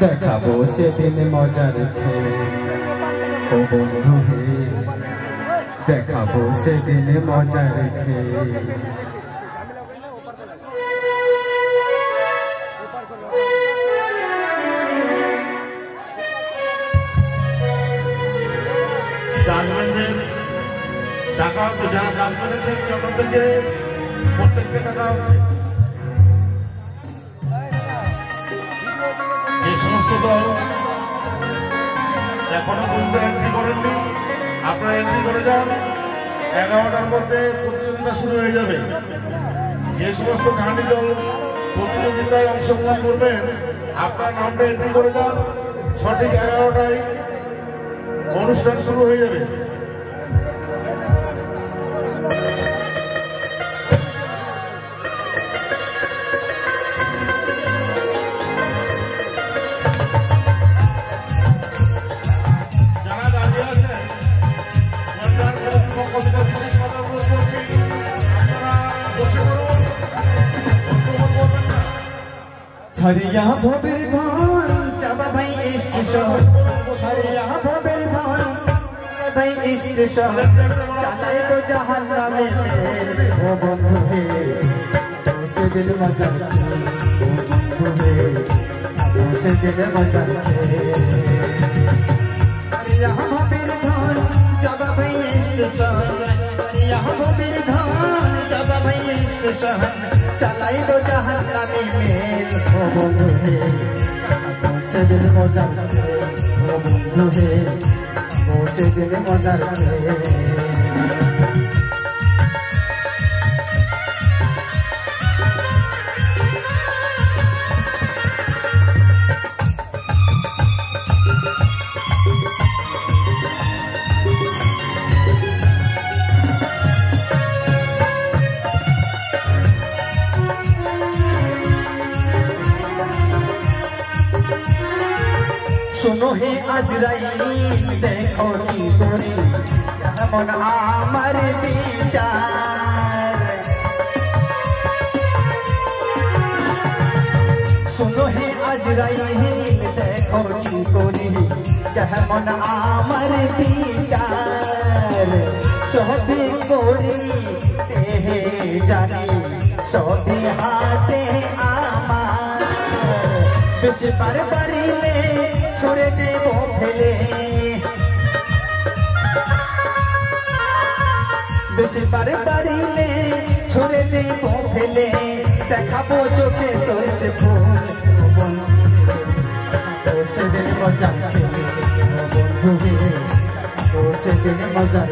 দেখাবো সেদিন মজা রেখে ও বন্ধু হে দেখাবো সেদিন মজা রেখে টাকা হচ্ছে যারা কাজ করেছেন আপনাদেরকে প্রত্যেককে টাকা হচ্ছে যে সমস্ত দল এখনো পর্যন্ত এন্ট্রি করেননি আপনারা এন্ট্রি করে যান 11টার মধ্যে প্রতিযোগিতা শুরু হয়ে যাবে যে সমস্ত গাড়ি দল প্রতিযোগিতায় অংশগ্রহণ করবেন আপনার নামটা এন্ট্রি করে যান সঠিক 11টায় অনুষ্ঠান শুরু হয়ে যাবে हरिया भोबेर धान चाबा भाई स्टेशन हरिया भोबेर धान भाई स्टेशन चाचाए तो जहाजा में ओ बंधु हे से दिल मजा ओ बंधु हे से दिल मजा हरिया भोबेर धान चाबा भाई स्टेशन हरिया भोबेर धान चाबा भाई स्टेशन चलाई तो जहाजा में ओ बंधु हे से दिल मजा ओ बंधु हे से दिल मजा सुनो हे आजराई देखो नी तोरी मन आमर विचार सुनो हे आजराई देखो नी तोरी मन आमर विचार सोभी कोरी तेहे जानी सोभी हाथे आमार बेशी बार बारिले छोड़े देवो फेले बेशी बारे बारिले छोड़े देवो फेले देखाबो चोखे सरिषे फूल से दिन मजा बंधु से दिन मजा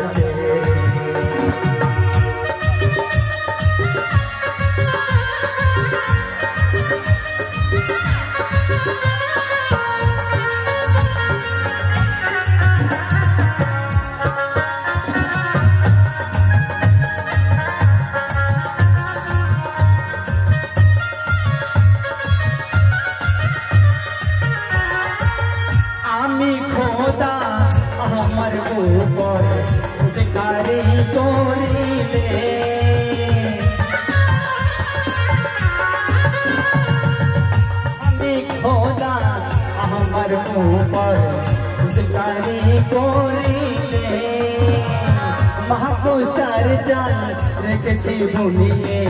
हमार ऊपर अधिकारी तोरीले हमें खोदा हमार ऊपर अधिकारी तोरीले महापुसार जाल रेखेছি ভুলিয়ে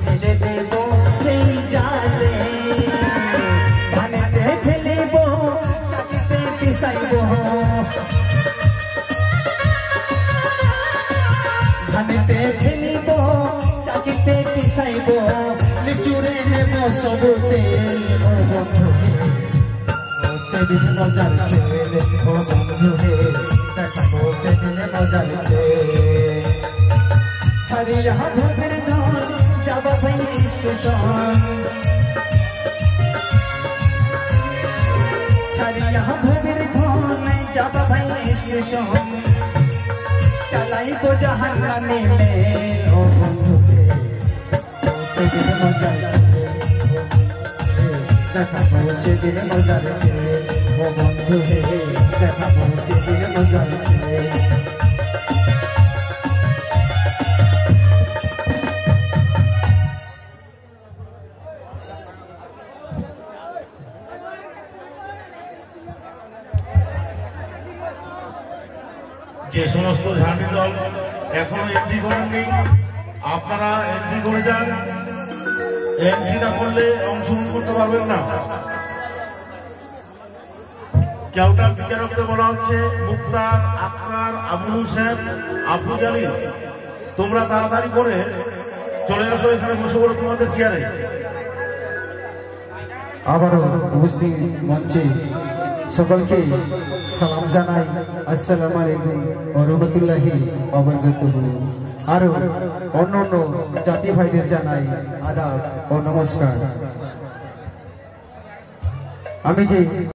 ফেলে দেব সেই জালে ধানেতে ফেলিব সাজিতে পিসাইব ধানেতে ফেলিব চাকিতে পিসাইব লিচুরে নেব সবু তেল ও বন্ধু সেদিন মজার তেল ও বন্ধু হে দেখাবো সেদিন মজার তেল ছাড়িয়া ভোগের ধন যাবা ভাই স্টেশন ছাড়িয়া ভোগের ধন যাবা ভাই স্টেশন चलाई को जहाने में ओ बंधु सेदिन मजा देखाबो सेदिन मजा ओ बंधु देखाबो सेदिन मजा যে সমস্ত ঝান্ডি দল এখনো এন্ট্রি করেননি আপনারা এন্ট্রি করে যান। এন্ট্রি না করলে অংশগ্রহণ করতে পারবেন না। কেউটার বিচারকদের বলা হচ্ছে মুক্তার, আক্তার, আবুল হোসেন, আফরোজ আলী। তোমরা তাড়াতাড়ি করে চলে আসো, এখানে বসে পড়ো তোমাদের চেয়ারে। আবারও উপস্থিত মঞ্চে সকলকে সালাম জানাই, আসসালামু আলাইকুম ওয়া রাহমাতুল্লাহি ওয়া বারাকাতুহু। আরো অন্য জাতি ভাইদের জানাই আদাব ও নমস্কার। আমি যে